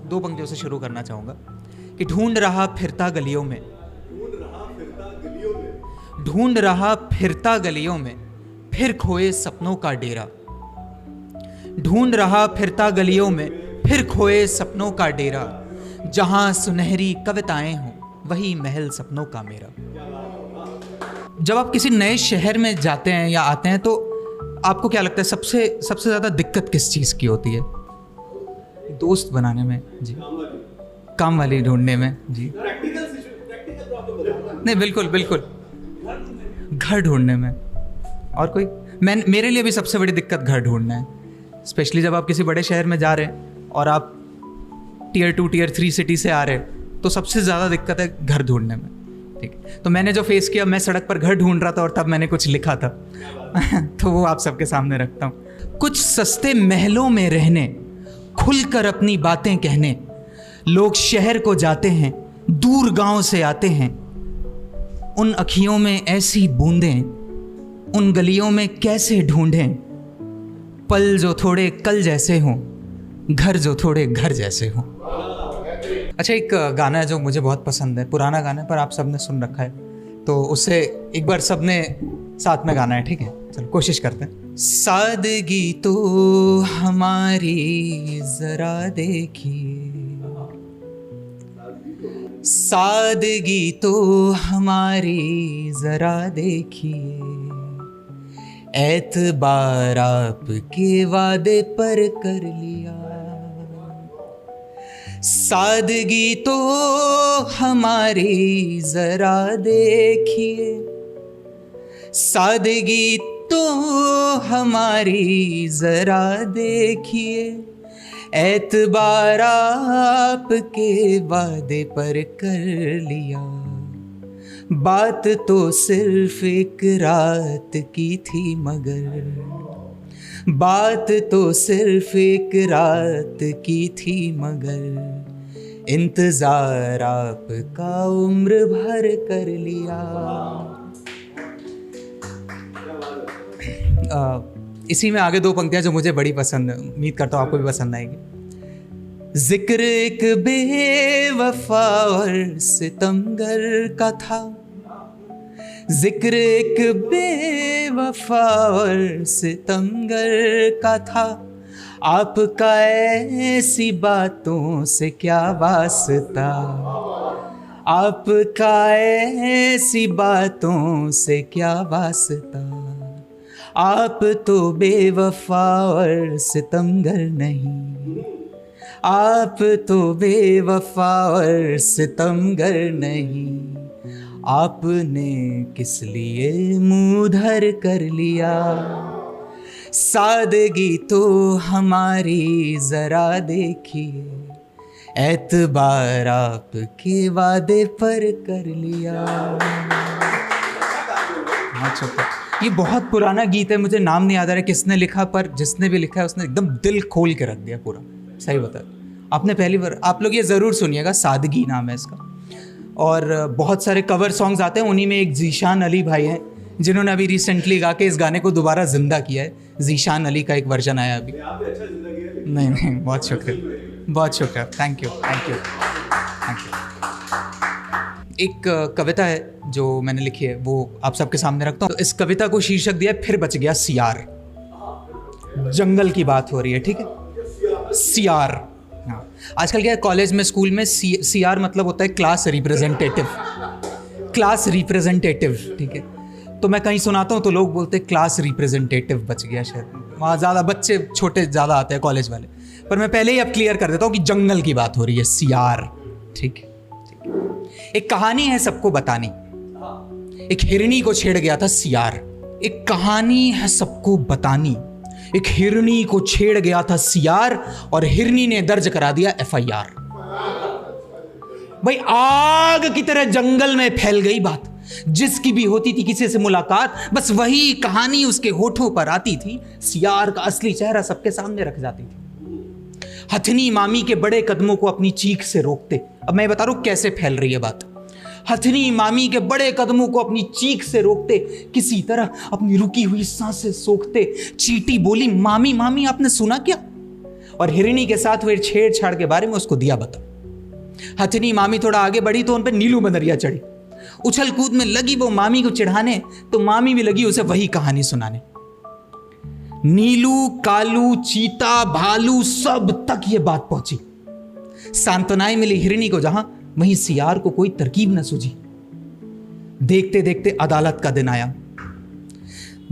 2 पंक्तियों से शुरू करना चाहूँगा कि ढूंढ रहा फिरता गलियों में, ढूंढ रहा फिरता गलियों में, फिर खोए सपनों का डेरा। ढूंढ रहा फिरता गलियों में, फिर खोए सपनों का डेरा। जहां सुनहरी कविताएं हों, वही महल सपनों का मेरा। जब आप किसी नए शहर में जाते हैं या आते हैं तो आपको क्या लगता है सबसे ज़्यादा दिक्कत किस चीज़ की होती है? दोस्त बनाने में जी, काम वाली ढूंढने में जी, नहीं बिल्कुल घर ढूंढने में। और कोई? मेरे लिए भी सबसे बड़ी दिक्कत घर ढूंढना है, स्पेशली जब आप किसी बड़े शहर में जा रहे हैं और आप Tier 2 Tier 3 सिटी से आ रहे हैं तो सबसे ज़्यादा दिक्कत है घर ढूंढने में। ठीक, तो मैंने जो फेस किया, मैं सड़क पर घर ढूंढ रहा था और तब मैंने कुछ लिखा था तो वो आप सबके सामने रखता हूँ। कुछ सस्ते महलों में रहने, खुलकर अपनी बातें कहने, लोग शहर को जाते हैं, दूर गांव से आते हैं। उन अखियों में ऐसी बूंदें, उन गलियों में कैसे ढूंढें। पल जो थोड़े कल जैसे हों, घर जो थोड़े घर जैसे हों। अच्छा, एक गाना है जो मुझे बहुत पसंद है, पुराना गाना है पर आप सबने सुन रखा है, तो उससे एक बार सबने साथ में गाना है, ठीक है? चलो कोशिश करते हैं। सादगी तो हमारी जरा देखिए, सादगी तो हमारी जरा देखिए, एतबार आपके वादे पर कर लिया। सादगी तो हमारी जरा देखिए, सादगी तो हमारी जरा देखिए, एतबार आपके वादे पर कर लिया। बात तो सिर्फ एक रात की थी मगर, बात तो सिर्फ एक रात की थी मगर, इंतजार आपका उम्र भर कर लिया। इसी में आगे 2 पंक्तियां जो मुझे बड़ी पसंद है, उम्मीद करता हूँ आपको भी पसंद आएगी। जिक्र एक बेवफा और सितमगर का था, जिक्र एक बेवफा और सितमगर का था, आपका ऐसी बातों से क्या वास्ता, आपका ऐसी बातों से क्या वास्ता। आप तो बेवफा और सितमगर नहीं, आप तो बेवफा और सितमगर नहीं, आपने किस लिए मुँह धर कर लिया। सादगी तो हमारी जरा देखिए, एतबार आपके वादे पर कर लिया। ये बहुत पुराना गीत है, मुझे नाम नहीं याद आ रहा है किसने लिखा, पर जिसने भी लिखा है उसने एकदम दिल खोल के रख दिया पूरा। सही बता, आपने पहली बार, आप लोग ये ज़रूर सुनिएगा, सादगी नाम है इसका। और बहुत सारे कवर सॉन्ग्स आते हैं, उन्हीं में एक ज़ीशान अली भाई हैं जिन्होंने अभी रिसेंटली गा के इस गाने को दोबारा ज़िंदा किया है। ज़ीशान अली का एक वर्जन आया अभी। नहीं, बहुत शुक्रिया, बहुत शुक्रिया, थैंक यू। एक कविता है जो मैंने लिखी है, वो आप सबके सामने रखता हूँ। तो इस कविता को शीर्षक दिया है फिर बच गया सियार। जंगल की बात हो रही है, ठीक है? सियार, हाँ। आजकल क्या है, कॉलेज में, स्कूल में सियार मतलब होता है क्लास रिप्रेजेंटेटिव, क्लास रिप्रेजेंटेटिव, ठीक है? तो मैं कहीं सुनाता हूँ तो लोग बोलते हैं क्लास रिप्रेजेंटेटिव बच गया, शायद वहाँ ज़्यादा बच्चे छोटे ज़्यादा आते हैं कॉलेज वाले। पर मैं पहले ही अब क्लियर कर देता हूँ कि जंगल की बात हो रही है, सियार, ठीक है? एक कहानी है सबको बतानी। एक हिरनी को छेड़ गया था सियार। एक कहानी है सबको बतानी। एक हिरनी को छेड़ गया था सियार और हिरनी ने दर्ज करा दिया FIR। भाई आग की तरह जंगल में फैल गई बात। जिसकी भी होती थी किसी से मुलाकात, बस वही कहानी उसके होठों पर आती थी। सियार का असली चेहरा सबके सामने रख जाती थी। हथनी मामी के बड़े कदमों को अपनी चीख से रोकते। अब मैं बता रहा हूं कैसे फैल रही है बात। हथनी मामी के बड़े कदमों को अपनी चीख से रोकते, किसी तरह अपनी रुकी हुई सांसें सोखते। चींटी बोली, मामी मामी आपने सुना क्या? और हिरणी के साथ हुए छेड़छाड़ के बारे में उसको दिया बता। हथनी मामी थोड़ा आगे बढ़ी तो उन पर नीलू बंदरिया चढ़ी। उछल कूद में लगी वो मामी को चिढ़ाने, तो मामी भी लगी उसे वही कहानी सुनाने। नीलू, कालू, चीता, भालू सब तक ये बात पहुंची। सांत्वनाएं मिली हिरणी को जहां, वहीं सियार को कोई तरकीब न सूझी। देखते देखते अदालत का दिन आया।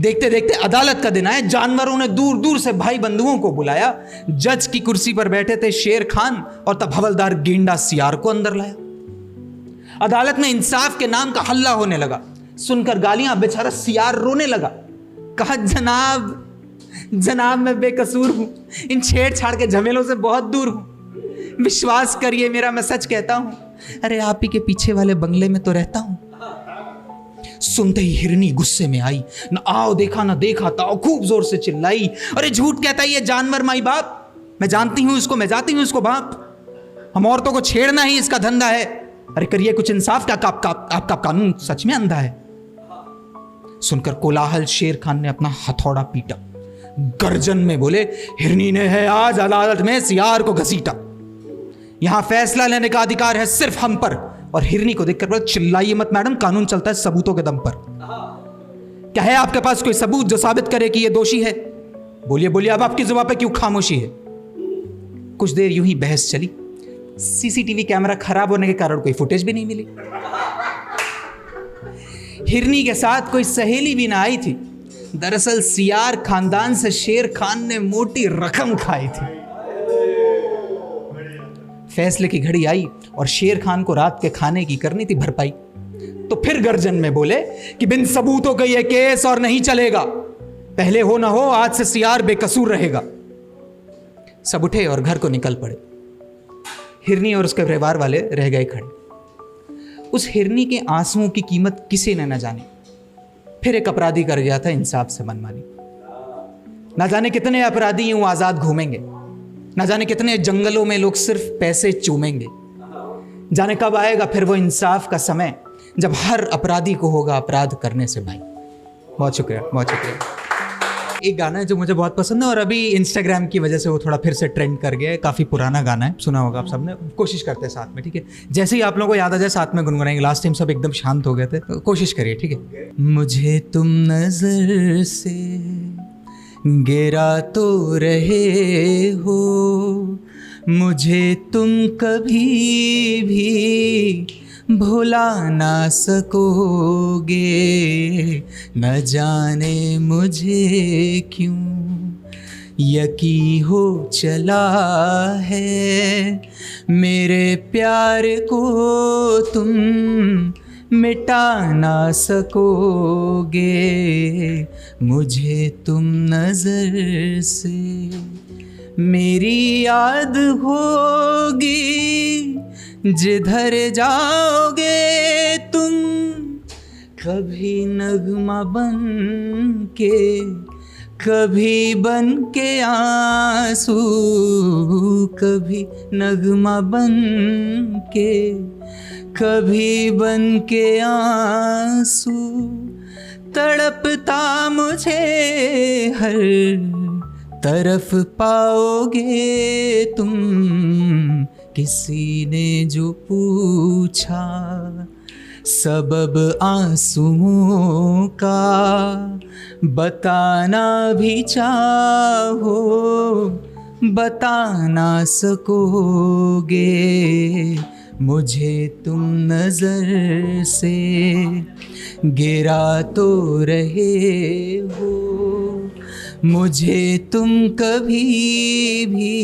देखते देखते अदालत का दिन आया। जानवरों ने दूर दूर से भाई बंधुओं को बुलाया। जज की कुर्सी पर बैठे थे शेर खान, और तब हवलदार गेंडा सियार को अंदर लाया। अदालत में इंसाफ के नाम का हल्ला होने लगा। सुनकर गालियां बेचारा सियार रोने लगा। कहा, जनाब जनाब मैं बेकसूर हूं, इन छेड़छाड़ के झमेलों से बहुत दूर हूं, विश्वास करिए मेरा, मैं सच कहता हूं। अरे आप ही के पीछे वाले बंगले में तो रहता हूं। सुनते ही हिरनी गुस्से में आई। न आओ देखा न देखा ताओ खूब जोर से चिल्लाई, अरे झूठ कहता है ये जानवर माई बाप, मैं जानती हूं इसको, मैं जाती हूं इसको बाप, हम औरतों को छेड़ना ही इसका धंधा है। अरे करिए कुछ इंसाफ, क्या आपका कानून सच में अंधा है? सुनकर कोलाहल शेर खान ने अपना हथौड़ा पीटा। गर्जन में बोले, हिरनी ने है आज अदालत में सियार को घसीटा। यहां फैसला लेने का अधिकार है सिर्फ हम पर। और हिरनी को देखकर बोला, चिल्लाइए मत मैडम, कानून चलता है सबूतों के दम पर। क्या है आपके पास कोई सबूत जो साबित करे कि यह दोषी है? बोलिए बोलिए, अब आपकी जुबान पे क्यों खामोशी है? कुछ देर यूं ही बहस चली। सीसीटीवी कैमरा खराब होने के कारण कोई फुटेज भी नहीं मिली। हिरनी के साथ कोई सहेली भी ना आई थी। दरअसल सियार खानदान से शेर खान ने मोटी रकम खाई थी। फैसले की घड़ी आई और शेर खान को रात के खाने की करनी थी भरपाई। तो फिर गर्जन में बोले कि बिन सबूतों का यह केस और नहीं चलेगा, पहले हो ना हो आज से सियार बेकसूर रहेगा। सब उठे और घर को निकल पड़े। हिरनी और उसके परिवार वाले रह गए खड़े। उस हिरनी के आंसुओं की कीमत किसी ने न जानी। फिर एक अपराधी कर गया था इंसाफ से मनमानी। ना जाने कितने अपराधी यूं आजाद घूमेंगे, ना जाने कितने जंगलों में लोग सिर्फ पैसे चूमेंगे। जाने कब आएगा फिर वो इंसाफ का समय जब हर अपराधी को होगा अपराध करने से भाई। बहुत शुक्रिया, बहुत शुक्रिया। एक गाना है जो मुझे बहुत पसंद है और अभी इंस्टाग्राम की वजह से वो थोड़ा फिर से ट्रेंड कर गया है। काफ़ी पुराना गाना है, सुना होगा आप सबने। कोशिश करते हैं साथ में, ठीक है? जैसे ही आप लोगों को याद आ जाए साथ में गुनगुनाएंगे। लास्ट टाइम सब एकदम शांत हो गए थे, तो कोशिश करिए, ठीक है? मुझे तुम नजर से गिरा तो रहे हो, मुझे तुम कभी भी भुला ना सकोगे, न जाने मुझे क्यों यकीन हो चला है, मेरे प्यार को तुम मिटा ना सकोगे, मुझे तुम नजर से मेरी याद होगी, जिधर जाओगे तुम कभी नगमा बन के, कभी बन के आंसू, कभी नगमा बन के, कभी बन के आंसू, तड़पता मुझे हर तरफ पाओगे तुम, किसी ने जो पूछा सबब आंसुओं का, बताना भी चाहो बता ना सकोगे, मुझे तुम नजर से गिरा तो रहे हो, मुझे तुम कभी भी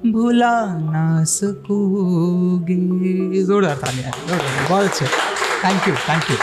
भुला ना सकोगे। जोरदार तालियां, बहुत अच्छे, थैंक यू, थैंक यू।